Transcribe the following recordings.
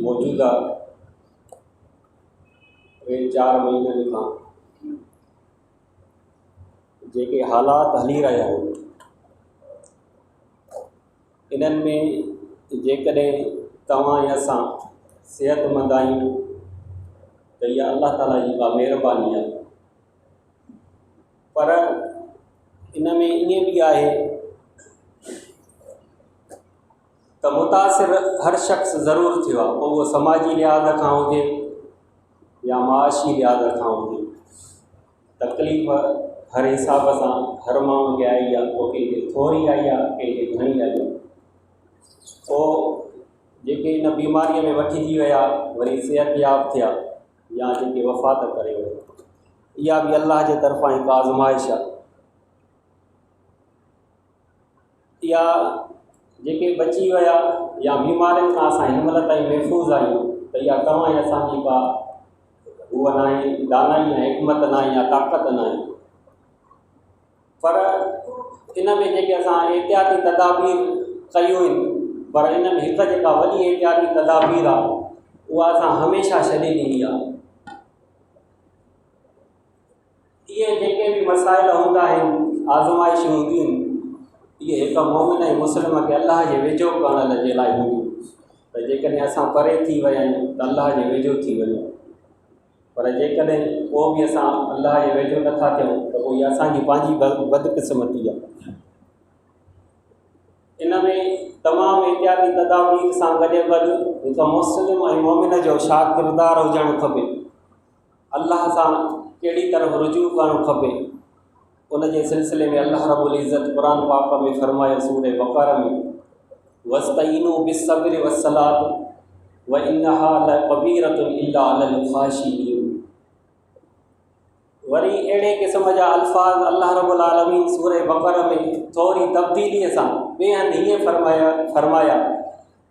मौजूदा 4 महीननि खां जेके हालात हली रहिया आहिनि इन्हनि में जेकॾहिं तव्हां या असां सेहतमंद आहियूं त इहा अल्लाह ताला जी का महिरबानी आहे। पर इन में ईअं बि आहे त मुतासिर हर शख़्स ज़रूरु थियो आहे, पोइ उहो समाजी लिहाज़ खां हुजे या माशी लिहाज़ खां हुजे। तकलीफ़ हर हिसाब सां हर माण्हू खे आई आहे, को कंहिंखे थोरी आई आहे, कंहिंखे घणी आई आहे। पोइ जेके इन बीमारीअ में वठिजी विया वरी सिहतयाब थिया या जेके वफ़ात करे विया, इहा बि अल्लाह जे तरफ़ां हिकु आज़माइश आहे। इहा जेके बची विया या बीमारियुनि खां असां हिन महिल ताईं महफ़ूज़ आहियूं त इहा तव्हां जी असांजी का उहा न आहे, दानाई ऐं हिकमत न आहे या ताक़त न आहे। पर इन में जेके असां एहतियाती तदाबीर कयूं आहिनि, पर इन में हिकु जेका वॾी एहतियाती तदाबीर आहे उहा असां हमेशह छॾे ॾिनी आहे। इहे जेके बि मसाइल हूंदा आहिनि, आज़माइशूं हूंदियूं आहिनि, इहे हिकु मोमिन ऐं मुस्लिम खे अलाह जे वेझो करण जे लाइ हूंदियूं। त जेकॾहिं असां परे थी विया आहियूं त अलाह जे वेझो थी वञूं, पर जेकॾहिं पोइ बि असां अलाह जे वेझो नथा थियूं त पोइ इहा असांजी पंहिंजी बदकिस्मती आहे। इन में तमामु एहतियाती तदाबीर सां गॾु हिकु मुस्लिम ऐं मोमिन जो छा किरदारु हुजणु खपे, अलाह सां कहिड़ी तरफ़ रुजू करणु खपे, उन जे सिलसिले में अल्लाह रब्बुल इज़्ज़त क़ुरान पाक में फरमायो सूरह बक़रा में वस्तईनू बिस्सब्रि वस्सलात व इन्नहा लकबीरतुन इल्ला अलल ख़ाशिईन। वरी अहिड़े क़िस्म जा अल्फाज़ अल्लाह रब्बुल आलमीन सूरह बक़रा में थोरी तब्दीलीअ सां ॿिए हंधि हीअं फरमाया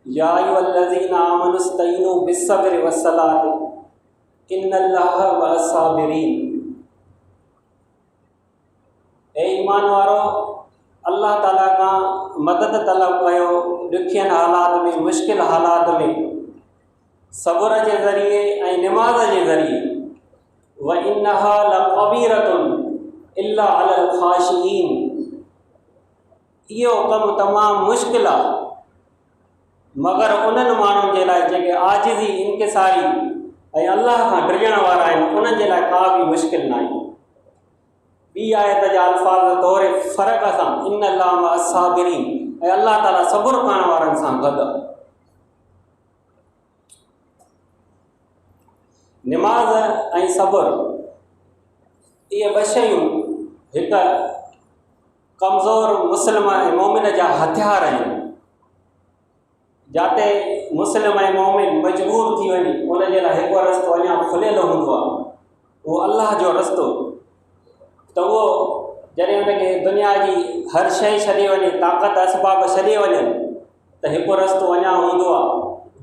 या अय्युहल्लज़ीना आमनु इस्तईनू बिस्सब्रि वस्सलात इन्नल्लाह मअस्साबिरीन। ए ईमान वारो, अल्लाह ताला खां मदद तलब कयो ॾुखियनि हालात में, मुश्किल हालात में, सब्र जे ज़रिए ऐं निमाज़ जे ज़रिए। व इन्नहा लकबीरतुन इल्ला अलल ख़ाशिईन। इहो कमु तमामु मुश्किल आहे मगर उन्हनि माण्हुनि जे लाइ जेके आजिज़ी, इंकिसारी ऐं अल्लाह खां डिॼण वारा आहिनि, उन्हनि जे लाइ का बि मुश्किल न आहे। ॿी आयत जा अल्फाज़ तौर फ़र्क़ सां इन्नल्लाह मअस्साबिरीन ऐं अल्लाह ताला सब्र करण वारनि सां गॾु आहे। निमाज़ ऐं सब्र इहे ॿ शयूं हिकु कमज़ोर मुस्लिम ऐं मोमिन जा हथियार आहिनि। जिते मुस्लिम ऐं मोमिन मजबूर थी वञे उनजे लाइ हिकु रस्तो अञा खुलियल हूंदो आहे, उहो अल्लाह जो रस्तो। त उहो जॾहिं हुनखे दुनिया जी हर शइ छॾे वञे, ताक़त असबाब छॾे वञनि, त हिकु रस्तो अञा हूंदो आहे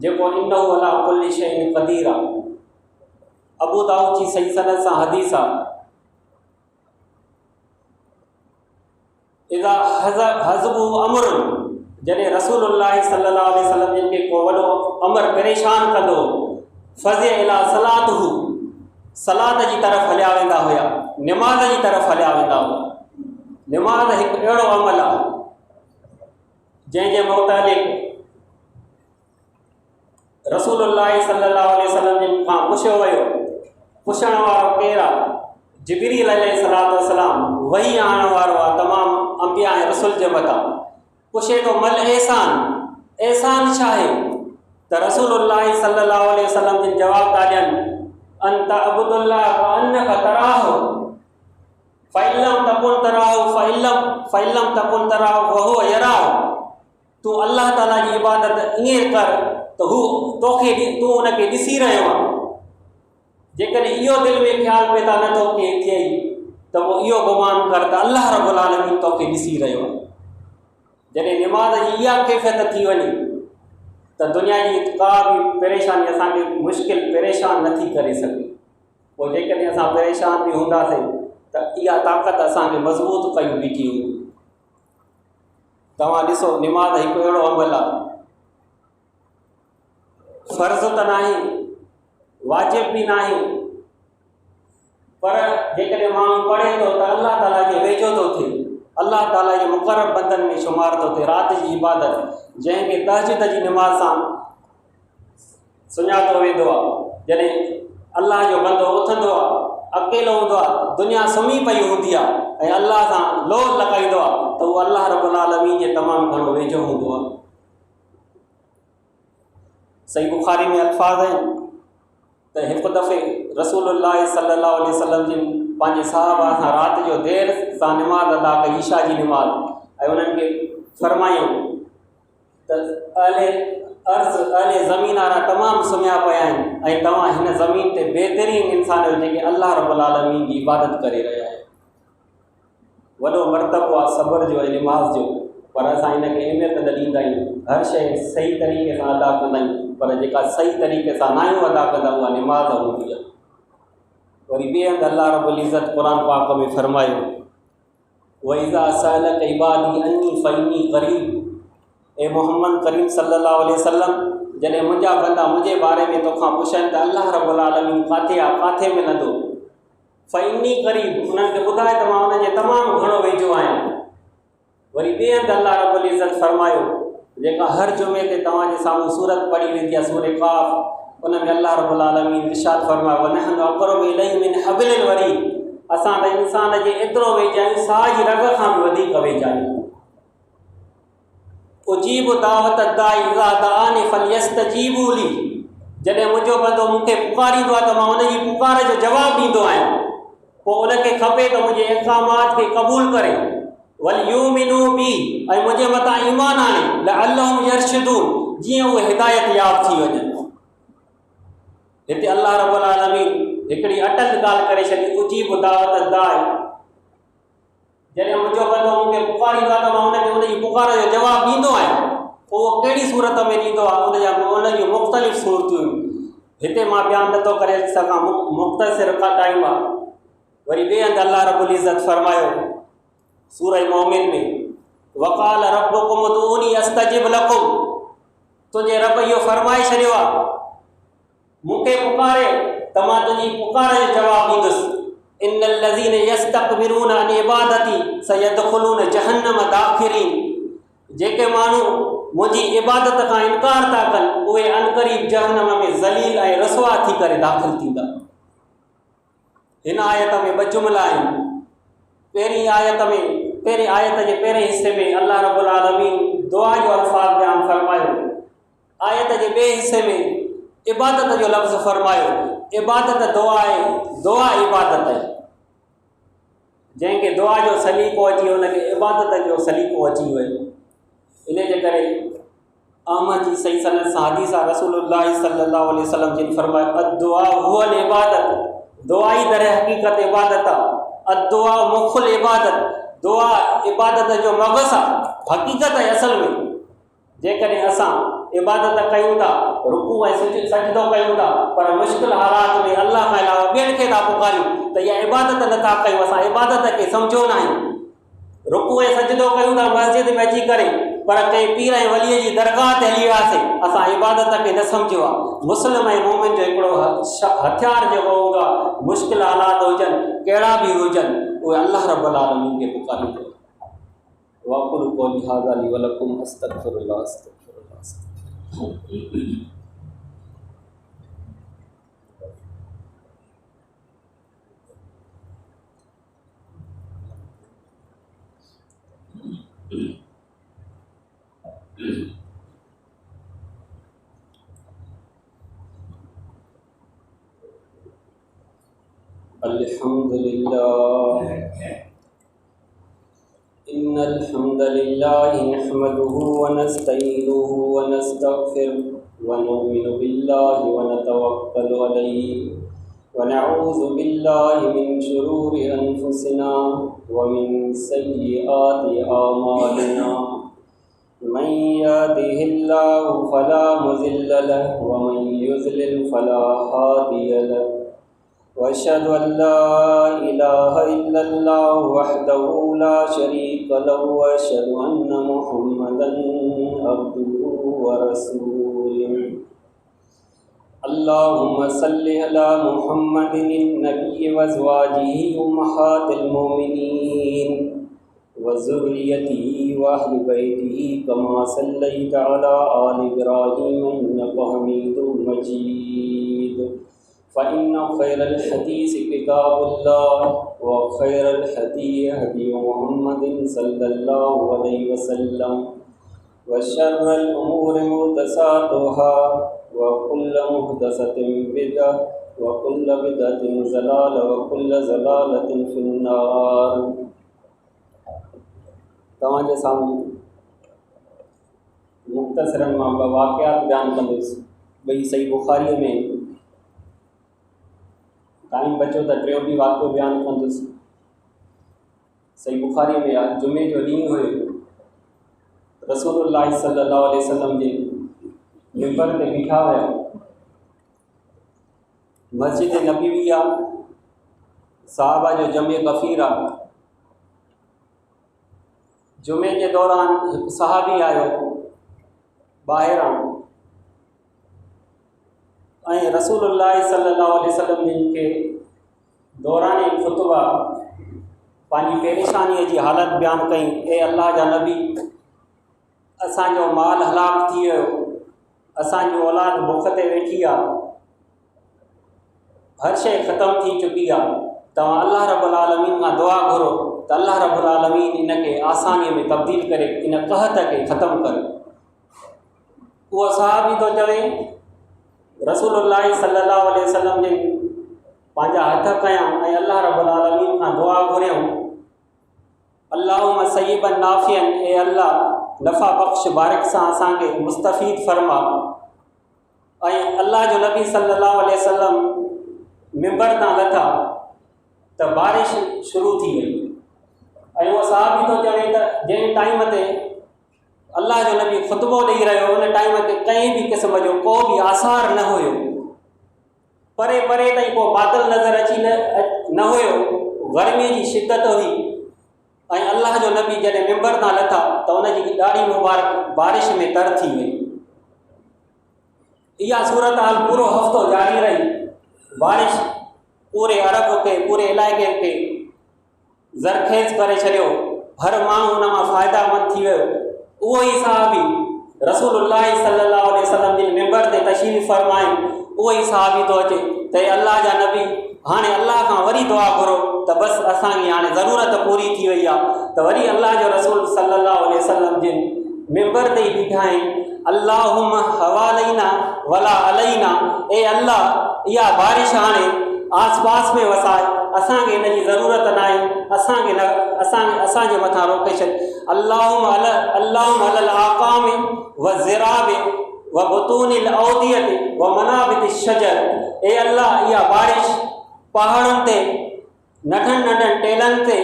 जेको इन्नहु अला कुल्लि शैइन क़दीर आहे। अबू दाऊद जी सही सनद सां हदीस आहे, इज़ा हज़बु अमर, जॾहिं रसूलुल्लाह सल्लल्लाहु अलैहि वसल्लम जिन खे को वॾो अमर परेशान कंदो, फ़ज़े इला सलातहु, सलात जी तरफ़ हलिया वेंदा हुया, निमाज़ जी तरफ़ हलिया वेंदा हुआ। निमाज़ हिकु अहिड़ो अमल आहे जंहिंजे मुतालिक़ रसूलुल्लाह सल्लल्लाहु अलैहि वसल्लम जिन खां पुछियो वियो, पुछण वारो केरु आहे? जिब्रील अलैहिस्सलातु वस्सलाम, वही आणण वारो आहे तमामु अंबिया ऐं रसूल जे मथां। पुछे थो मल एहसान, एहसान छा आहे? त रसूलुल्लाह सल्लल्लाहु अलैहि वसल्लम जिन जवाब था ॾियनि, अंत अब्दुल्लाह व अन्नका तराहु फ़इल्लम तकुन तराहु फ़इल्लम तकुन तराहु व हुव यराहु। तूं अल्लाह ताला जी इबादत ईअं कर त हू तोखे, तूं उनखे ॾिसी रहियो आहे। जेकॾहिं इहो दिलि में ख़्यालु पैदा नथो थिए त पोइ इहो गुमान कर त अल्लाह रब्बुल आलमीन तोखे ॾिसी रहियो आहे। जॾहिं निमाज़ जी इहा कैफ़ियत थी वञे त दुनिया जी का बि परेशानी असांखे मुश्किल परेशान नथी करे सघे। पोइ जेकॾहिं असां परेशान बि हूंदासीं त इहा ताक़त असांखे मज़बूत कयूं बीठी हुई। तव्हां ॾिसो, निमाज़ हिकु अहिड़ो अमल आहे, फ़र्ज़ त नाहे, वाजिब भी नाहे, पर जेकॾहिं माण्हू पढ़े थो त अल्लाह ताला जे वेझो थो थिए, अल्लाह ताला जे मुक़रब बंदनि में शुमार थो थिए। राति जी इबादत जंहिंखे तहज्जुद जी निमाज़ सां सुञातो वेंदो आहे, जॾहिं अल्लाह जो बंदो उथंदो आहे, अकेलो हूंदो आहे, दुनिया सुम्ही पई हूंदी आहे ऐं अल्लाह सां लोह लॻाईंदो आहे, त उहो अल्लाह रब्बुल आलमीन जे तमामु घणो वेझो हूंदो आहे। सही बुखारी में अल्फाज़ आहिनि त हिकु दफ़े रसूलुल्लाह सल्लल्लाहु अलैहि वसल्लम जिन पंहिंजे साहबा सां राति जो देरि सां निमाज़ अदा कई, ईशा जी निमाज़, ऐं उन्हनि खे फरमायूं त अहले ज़मीन वारा तमामु सुम्हिया पिया आहिनि ऐं तव्हां हिन ज़मीन ते बहितरीन इंसान आहियो जेके अल्लाह रब्बुल आलमीन जी इबादत करे रहिया आहियो। वॾो मर्तबो आहे सब्र जो ऐं निमाज़ जो, पर असां हिनखे अहमियत न ॾींदा आहियूं। हर शइ सही तरीक़े सां अदा कंदा आहियूं, पर जेका सही तरीक़े सां न आहियूं अदा कंदा उहा निमाज़ हूंदी आहे। वरी ॿिए हंधि अल्लाह रब्बुल इज़्ज़त क़ुरान पाक में फरमायो, वइज़ा सअलक इबादी अन्नी फ़इन्नी क़रीब, ए मोहम्मद करीम सल्लल्लाहु अलैहि वसल्लम, जॾहिं मुंहिंजा बंदा मुंहिंजे बारे में तोखां पुछनि त अल्लाह रब्बुल आलमीन किथे आहे, किथे मिलंदो, फ़इन्नी क़रीब, उन्हनि खे ॿुधाए त मां उन्हनि जे तमामु घणो वेझो आहियां। वरी ॿिए हंधि अल्लाह रब्बुल इज़्ज़त फरमायो, जेका हर जुमे ते तव्हांजे साम्हूं सूरत पढ़ी वेंदी आहे, सूरह काफ़, उन में अल्लाह रब्बुल आलमीन इरशाद फरमायो, वनहनु अक़रबु इलैहि मिन हब्लिल वरीद, असां त इंसान जे एतिरो वेझा आहियूं, साह जी रग खां बि वधीक वेझा आहियूं। उजीब दावत दाई इज़ा दआनी फलयस्तजीबू ली, जॾहिं मुंहिंजो बंदो मूंखे पुकारींदो आहे त मां उनजी पुकार जो जवाबु ॾींदो आहियां। पोइ उनखे खपे त मुंहिंजे इक़ामात खे क़बूल करे, वल युमिनू बी, ऐं मुंहिंजे मथां ईमान आणे, लअल्लहुम यरशदून, जीअं उहे हिदायत याब थी वञनि। हिते अल्लाह रब्बुल आलमीन हिकिड़ी अटल ॻाल्हि करे छॾी, उजीब दावत दाई, जॾहिं मुंहिंजो बंदो मूंखे पुकारींदो आहे त मां उनखे उनजी पुकार जो जवाबु ॾींदो आहियां। पोइ उहो कहिड़ी सूरत में ॾींदो आहे, उनजूं मुख़्तलिफ़ सूरतूं हिते मां बयानु नथो करे सघां, मुख़्तसिर टाइम आहे। वरी ॿिए हंधि अल्लाह रब्बुल इज़्ज़त फरमायो सूरह मोमिन में, वक़ाल रब्बुकुम उदऊनी अस्तजिब लकुम, तुंहिंजे रब इहो फरमाए छॾियो आहे, मूंखे पुकारे त मां तुंहिंजी पुकार जो जवाबु ॾींदुसि। इन्नल लज़ीन यस्तकबिरून अन इबादती सयदखुलून जहन्नम दाखिरीन, जेके माण्हू मुंहिंजी इबादत खां इनकार था कनि उहे अनक़रीब जहन्नम में ज़लील ऐं रसवा थी करे दाख़िल थींदा। हिन आयत में ॿ जुमिला आहिनि। पहिरीं आयत जे पहिरें हिसे में अल्लाह रब्बुल आलमीन दुआ जो अल्फाज़ बयानु फरमायो, आयत जे ॿिए हिसे में इबादत जो लफ़्ज़ फरमायो। इबादत दुआ आहे, दुआ इबादत आहे। जंहिंखे दुआ जो सलीक़ो अची वियो हुनखे इबादत जो सलीक़ो अची वियो। इन जे करे अहमद जी सही सनद सां हदीस आहे, रसूलुल्लाह सल्लल्लाहु अलैहि वसल्लम जिन फरमायो, अद्दुआ हुवल इबादत, दुआ ई दर हक़ीक़त इबादत आहे। अद्दुआ मुख़ुल इबादत, दुआ इबादत जो मग़ज़ आहे, हक़ीक़त आहे असल में। जेकॾहिं असां इबादत कयूं था, रुकू ऐं सजदो कयूं था, पर मुश्किल हालात में अल्लाह खां अलावा ॿियनि खे था पुकारियूं, त इहा इबादत नथा कयूं। असां इबादत खे सम्झो न आहियूं। रुकू ऐं सजदो कयूं था मस्जिद में अची करे, पर कंहिं पीर ऐं वलीअ जी दरगाह ते हली वियासीं, असां इबादत खे न सम्झियो आहे। मुस्लिम ऐं मोमिन जो हिकिड़ो हथियार जेको हूंदो आहे, मुश्किल हालात हुजनि कहिड़ा बि हुजनि, उहे अल्लाह रब्बुल आलमीन खे पुकारींदो। वाक़ुलु क़ौली हाज़ा ली व लकुम अस्तग़फिरुल्लाह अस्तग़फिरुल्लाह। अल्हम्दुलिल्लाह, इन्नल हम्दलिल्लाहि नहमदुहु व नस्तईनुहु व नस्तगफिरुहु व नु'मिनु बिल्लाहि व नतवक्कलु अलैहि व नऊज़ु बिल्लाहि मिन शुरूरि अनफुसिना व मिन सय्यिआति आमालिना। मन यहदिहिल्लाहु फला मुज़िल्ल लहु व मन युज़लिल फला हादिय लहु। वअशहदु अल्ला इलाहा इल्लल्लाहु वहदहु ला शरीका लहु व अशहदु अन्ना मुहम्मदन अब्दुहु व रसूलुहु। अल्लाहुम्मा सल्लि अला मुहम्मदिन नबी व अज़वाजिही उम्महातिल मोमिनीन व ज़ुर्रिय्यतिही व अहलि बैतिही कमा सल्लैता अला आलि इब्राहीम इन्नका हमीदुम मजीद। फ़इन्न खैरल हदीस किताबुल्लाह व खैरल हदी हदी मुहम्मदिन सल्लल्लाहु अलैहि वसल्लम व शर्रल उमूरि मुहदसातुहा व कुल्लु मुहदसतिन बिदअह व कुल्लु बिदअतिन ज़लालह व कुल्लु ज़लालतिन फिन्नार। तव्हांजे साम्हूं मुख़्तसरन मां ॿ वाक़ियात बयानु कंदुसि। ॿई सही बुख़ारीअ में। टाइम बचो त टियों बि वाक़ियो बयानु कंदुसि। सही बुख़ारीअ में आहे। जुमे जो ॾींहुं हुयो, रसूलुल्लाह सल्लल्लाहु अलैहि वसल्लम जे मिंबर ते बीठा हुया। मस्जिद नबवी आहे, साहबा जो जमे गफ़ीर आहे। जुमे जे दौरान हिकु सहाबी आयो ॿाहिरां ऐं रसूलुल्लाह सल्लल्लाहु अलैहि वसल्लम जिनखे दौरान ख़ुतबा पंहिंजी परेशानीअ जी हालत बयानु कई। ए अल्लाह जा नबी, असांजो माल हलाक थी वियो, असांजी औलाद बुख ते वेठी आहे, हर शइ ख़तमु थी चुकी आहे। तव्हां अल्लाह रब्बुल आलमीन खां दुआ घुरो त अल्लाह रब्बुल आलमीन इनखे आसानीअ में तब्दील करे, इन कहत खे ख़तमु करे। उहो सहाबी थो चवे, रसूलुल्लाह सल्लल्लाहु अलैहि वसल्लम जे पंहिंजा हथ कयां ऐं अल्लाह रब्बुल आलमीन खां दुआ घुरियऊं, अल्लाहुम्मा सय्यिबन नाफ़िअन, ए अल्लाह नफ़ा बख़्श बारिक सां असांखे मुस्तफ़ीद फरमा। ऐं अल्लाह जो नबी सल्लल्लाहु अलैहि वसल्लम मिंबर तां लथा त बारिश शुरू थी वई। ऐं उहो सहाबी थो चवे त जंहिं टाइम ते अल्लाह जो नबी ख़ुतबो ॾेई रहियो, उन टाइम ते कंहिं बि क़िस्म जो को बि आसार न हुयो। परे परे ताईं को बादल नज़र अची न हुयो। गर्मीअ जी शिदत हुई ऐं अल्लाह जो नबी जॾहिं मिंबर तां लथा त उनजी ॾाढी मुबारक बारिश में तर थी वई। इहा सूरत हाल पूरो हफ़्तो जारी रही। बारिश पूरे अरब खे, पूरे इलाइक़े खे ज़रखेज़ करे छॾियो। हर माण्हू उन मां फ़ाइदामंद थी वियो। उहो ई सहाबी रसूलुल्लाह सल्लल्लाहु अलैहि वसल्लम जे मिंबर ते तशरीफ़ फ़रमाइनि। उहो ई सहाबी थो अचे त अल्लाह जा नबी, हाणे अल्लाह खां वरी दुआ घुरो त बसि असांजी हाणे ज़रूरत पूरी थी वई आहे। त वरी अल्लाह जो रसूल सल्लल्लाहु अलैहि वसल्लम जे मिंबर ते ई बीठा आहिनि। अल्लाहुम्मा हवालैना वला अलैना, ए अल्लाह इहा बारिश हाणे आस पास में वसाए, असांखे इन जी ज़रूरत न आहे, असांजे मथां रोके छॾ। अल्लाहुम्मा अलल आक़ाम व ज़िराब व बुतूनिल औदियत व मनाबित शजर, ए अल्लाह इहा बारिश पहाड़नि ते, नंढनि नंढनि टेलनि ते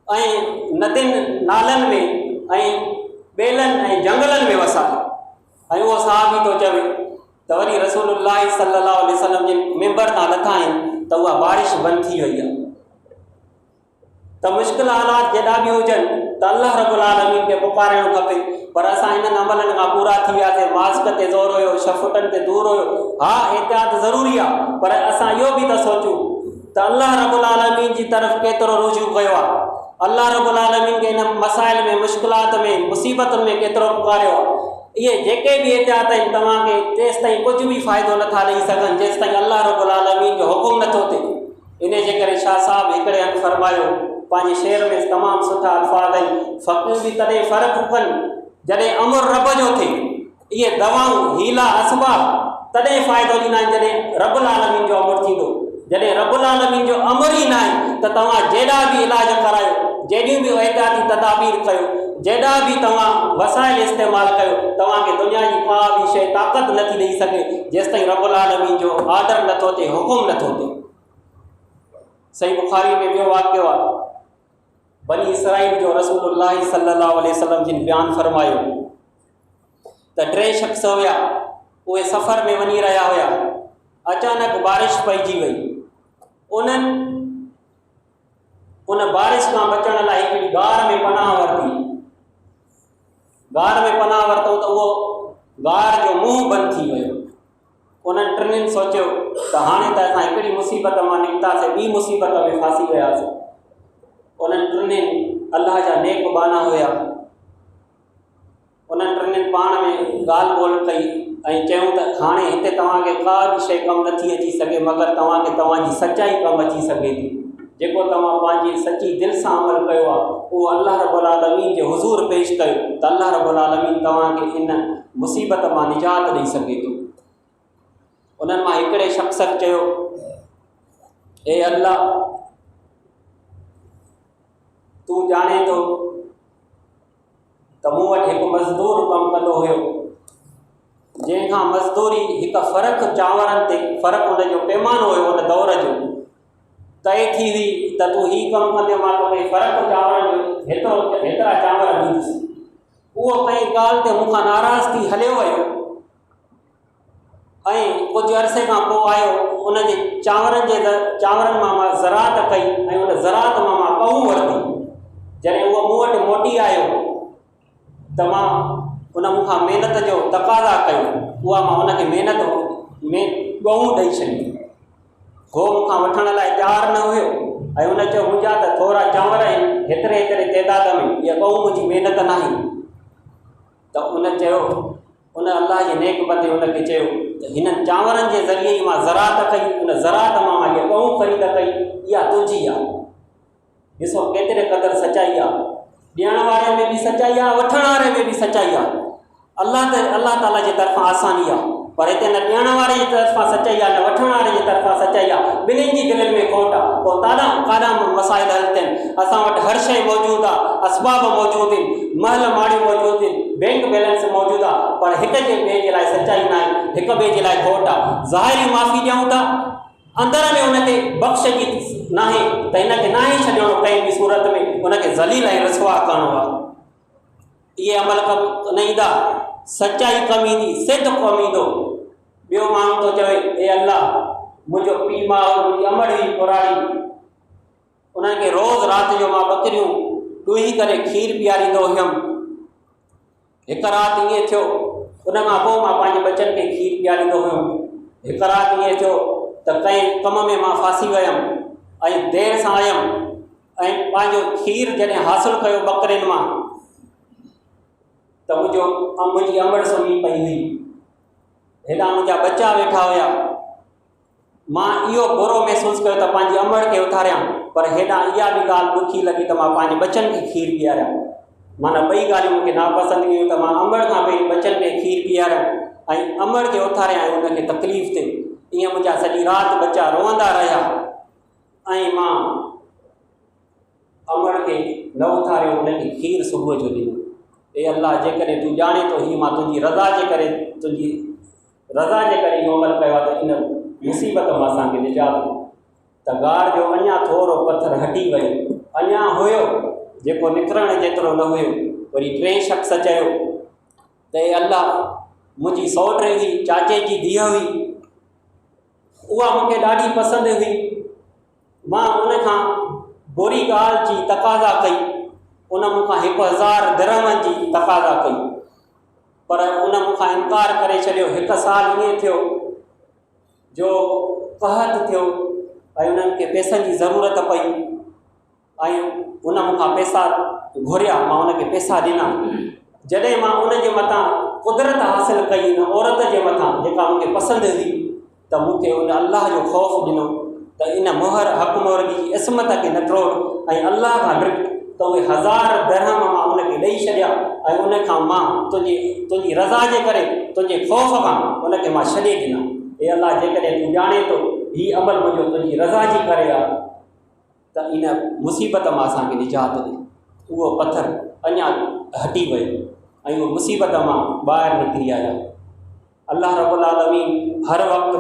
ऐं नदियुनि नालनि में ऐं ॿेलनि ऐं जंगलनि में वसाए। ऐं उहो सहाबी थो चवे त वरी रसूलुल्लाह सल्लल्लाहु अलैहि वसल्लम जे मिंबर तां लथा आहिनि त उहा बारिश बंदि थी वई आहे। त मुश्किल हालात जेॾा बि हुजनि त अल्लाह रब्बुल आलमीन खे पुकारणु खपे। पर असां इन्हनि अमलनि खां पूरा थी वियासीं। मास्क ते ज़ोर हुयो, 6 फुटनि ते दूर हुयो। हा, एहतियात ज़रूरी आहे, पर असां इहो बि था सोचूं त अल्लाह रब्बुल आलमीन जी तरफ़ केतिरो रुजू कयो आहे। अल्लाह रब्बुल आलमीन खे इन मसाइल में, मुश्किलात में, मुसीबतुनि में केतिरो पुकारियो आहे। इहे जेके बि एहतियात आहिनि तव्हांखे तेसि ताईं कुझु बि फ़ाइदो नथा ॾेई सघनि जेसि ताईं अल्लाह रब्बुल आलमीन जो हुकुम नथो थिए। इन जे करे शाह साहब हिकिड़े हंधि फरमायो, पंहिंजे शेर में तमामु सुठा अल्फाज़ आहिनि, फ़क़ीर बि तॾहिं फ़र्क़ु कनि जॾहिं अमुर रब जो थिए। इहे दवाऊं, हीला, असबाब तॾहिं फ़ाइदो ॾींदा आहिनि जॾहिं रब्बुल आलमीन जो अमुर थींदो। जॾहिं रब्बुल आलमीन जो अमुर ई न आहे त तव्हां जेॾा बि इलाज करायो, जेॾियूं बि एहतियाती तदाबीर कयो, जेॾा बि तव्हां वसाइल इस्तेमालु कयो, तव्हांखे दुनिया जी का बि शइ ताक़त नथी ॾेई सघे जेसि ताईं रब्बुल आलमीन जो आर्डर नथो थिए, हुकुम नथो थिए। सही बुख़ारी में ॿियो वाक़ियो आहे, बनी इसराईल जो रसूलुल्लाह सल्लल्लाहु अलैहि वसल्लम जिन बयानु फरमायो त 3 शख़्स हुया, उहे सफ़र में वञी रहिया हुया। अचानक बारिश पइजी वई। उन बारिश खां बचण लाइ हिकिड़ी गार में पनाह वरिती। गार में पनाह वरितो त उहो गार जो मुंहुं बंदि थी वियो। उन्हनि टिनिनि सोचियो त हाणे त असां हिकिड़ी मुसीबत मां निकितासीं, ॿी मुसीबत में फासी वियासीं। उन्हनि टिनिनि अलाह जा नेक बाना हुया। उन्हनि टिनिनि पाण में ॻाल्हि ॿोल कई ऐं चयूं त हाणे हिते तव्हांखे का बि शइ कमु नथी अची सघे मगर तव्हांखे तव्हांजी सचाई कमु अची सघे थी। जेको तव्हां पंहिंजी सची दिलि सां अमल कयो आहे उहो अलाह रब्बुल आलमीन जे हुज़ूर पेश कयो त अलाह रब्बुल आलमीन तव्हांखे इन मुसीबत मां निजात ॾेई सघे थो। उन्हनि मां हिकिड़े शख़्स चयो, ए अल्लाह, तूं ॼाणे थो त मूं वटि हिकु मज़दूर कमु कंदो हुयो, जंहिंखां मज़दूरी हिकु फ़र्क़ु चांवरनि ते फ़र्क़ु हुनजो पैमानो हुयो उन दौर जो तय थी हुई त तूं हीउ कमु कंदे मां तोखे फ़र्क़ु चांवरनि जो हेतिरा चांवर ॾींदुसि। उहो कंहिं ॻाल्हि ते मूंखां नाराज़ थी हलियो वियो ऐं कुझु अरसे खां पोइ आयो, उनजे चांवरनि मां ज़रात कई ऐं उन ज़रात मां कहूं वरिती। जॾहिं उहो मूं वटि मोटी आयो त मां उन मूंखां महिनत जो तक़ाज़ा कयो, उहा मां उनखे महिनत में ॻहूं ॾेई छॾी। हो मूंखां वठण लाइ तयारु न हुयो ऐं उन चयो मुंहिंजा त थोरा चांवर आहिनि, हेतिरे तइदाद में इहा ॻहूं मुंहिंजी महिनत न आहे। त उन चयो, उन अलाह जे नेक बंदे उनखे चयो त हिननि चांवरनि जे ज़रिए ई मां ज़रात कई, उन ज़रात मां इहा ॻहूं ख़रीद कई, इहा तुंहिंजी आहे। ॾिसो केतिरे क़दुरु सचाई आहे। ॾियण वारे में बि सचाई आहे, वठण वारे में बि सचाई आहे। अलाह ताला जे तरफ़ां आसानी आहे, पर हिते न ॾियण वारे जी तरफ़ां सचाई आहे न वठण वारे जी तरफ़ां सचाई आहे। ॿिन्हिनि जी दिलनि में खोट आहे। पोइ काॾा मसाइल हल थियनि। असां वटि हर शइ मौजूदु आहे, असबाब मौजूदु आहिनि, महल माड़ियूं मौजूदु आहिनि, बैंक बैलेंस मौजूदु आहे, पर हिक जे ॿिए जे लाइ सचाई न आहे, हिक ॿिए जे लाइ खोट आहे। ज़ाहिरी माफ़ी ॾियूं था, अंदर में उनखे बख़्श जी न आहे त हिनखे न ई छॾिणो कंहिं बि सूरत में, उनखे ज़लील ऐं रसवा करणो आहे। इहे अमल कमु न ईंदा, सचाई कमु ईंदी, सिद्ध कमु ईंदो। ॿियो माण्हू थो चवे, ए अल्लाह, मुंहिंजो पीउ माउ मुंहिंजी अमड़ हुई पुराणी, उन्हनि खे रोज़ु राति जो मां ॿकरियूं ॾुही करे खीर पीआरींदो हुयुमि। हिकु राति ईअं थियो, उन खां पोइ मां पंहिंजे बचनि खे खीर पीआरींदो हुयुमि। हिकु राति ईअं थियो त कंहिं कम में मां फासी वियुमि ऐं देरि सां आयुमि ऐं पंहिंजो खीर जॾहिं हासिलु कयो ॿकरियुनि मां त मुंहिंजी अमड़ सुम्ही पई हुई, हेॾा मुंहिंजा बचा वेठा हुया। मां इहो बुरो महसूसु कयो त पंहिंजी अमड़ खे उथारियां, पर हेॾा इहा बि ॻाल्हि ॾुखी लॻी त मां पंहिंजे बचनि खे खीर पीआरियां। माना ॿई ॻाल्हियूं मूंखे नापसंद हुयूं त मां अमड़ खां पहिरीं बचनि खे खीर पीआरियां ऐं अमड़ खे उथारियां ऐं उनखे तकलीफ़ थिए। ईअं मुंहिंजा सॼी राति बचा रोअंदा रहिया ऐं मां अमड़ खे न उथारियो, उनखे खीर सुबुह जो ॾिनो। ए अल्लाह, जेकॾहिं तूं ॼाणे थो हीउ मां तुंहिंजी रज़ा जे करे इहो अमल कयो आहे त इन मुसीबत मां असांखे निजात त गार जो अञा थोरो पथर हटी वियो, अञा हुयो जेको निकिरण जेतिरो न हुयो। वरी टे शख़्स चयो त ए अल्लाह, मुंहिंजी सौट हुई, चाचे जी धीअ हुई, उहा मूंखे ॾाढी पसंदि हुई। मां उनखां बुरी ॻाल्हि जी तक़ाज़ा कई, उन मूंखां 1000 दिरहमनि जी तक़ाज़ा कई, पर उन मूंखां इनकार करे छॾियो। हिकु साल ईअं थियो जो कहत थियो ऐं उन्हनि खे पैसनि जी ज़रूरत पई ऐं उन मूंखां पैसा घुरिया, मां उनखे पैसा ॾिना। जॾहिं मां उनजे मथां कुदरत हासिलु कई, इन औरत जे मथां जेका मूंखे पसंदि हुई, त मूंखे उन अलाह जो ख़ौफ़ ॾिनो त इन मोहर हक़ मोहरगी जी इस्मत खे न टोड़ ऐं अलाह खां डुक। त उहे 1000 दिरहम मां उनखे ॾेई छॾिया ऐं उनखां मां तुंहिंजी रज़ा जे करे, तुंहिंजे ख़ौफ़ खां उनखे मां छॾे ॾिना। हे अलाह, जेकॾहिं तूं ॼाणे थो हीउ अमल मुंहिंजो तुंहिंजी रज़ा जी करे आहे त इन मुसीबत मां असांखे निजात ॾे। उहो पथर अञा हटी वियो ऐं उहो मुसीबत मां ॿाहिरि निकिरी आया। अलाह रब्बुल आलमीन हर वक़्तु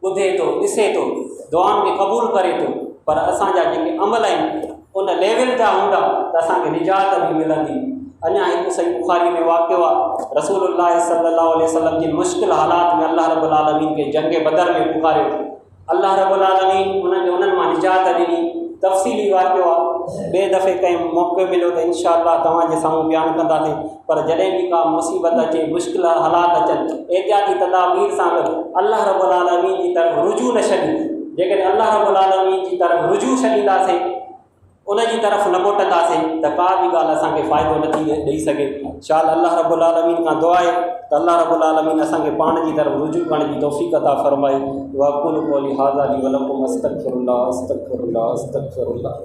ॿुधे थो, ॾिसे थो, दुआउनि खे क़बूल करे थो, पर असांजा जेके अमल आहिनि उन लेवल जा हूंदा त असांखे निजात बि मिलंदी। अञा हिकु सही बुखारी में वाक़ियो आहे, रसूलुल्लाह सल्लल्लाहु अलैहि वसल्लम जी मुश्किल हालात में अल्लाह रब्बुल आलमीन खे जंग बदर में पुकारियो। अल्लाह रब्बुल आलमीन उन्हनि मां निजात ॾिनी। तफ़सीली वाक़ियो आहे ॿिए दफ़े कंहिं मौक़ो मिलियो त इनशाअल्लाह तव्हांजे साम्हूं बयानु कंदासीं। पर जॾहिं बि का मुसीबत अचे, मुश्किल हालात अचनि, एहतियाती तदाबीर सां गॾु अल्लाह रब्बुल आलमीन जी तरफ़ रुजू न छॾियूं। जेकॾहिं अल्लाह रब्बुल आलमीन जी तरफ़ रुजू छॾींदासीं, उन जी तरफ़ न मोटंदासीं त का बि ॻाल्हि असांखे फ़ाइदो नथी ॾेई सघे। शाल अल्लाह रब्बुल आलमीन खां दुआ आहे त अल्लाह रब्बुल आलमीन असांखे पाण जी तरफ़ रुजू करण जी तौफ़ीक़ अता फ़रमाए। वक़ूलु क़ौली हाज़ा ली व लकुम अस्तग़फिरुल्लाह अस्तग़फिरुल्लाह अस्तग़फिरुल्लाह।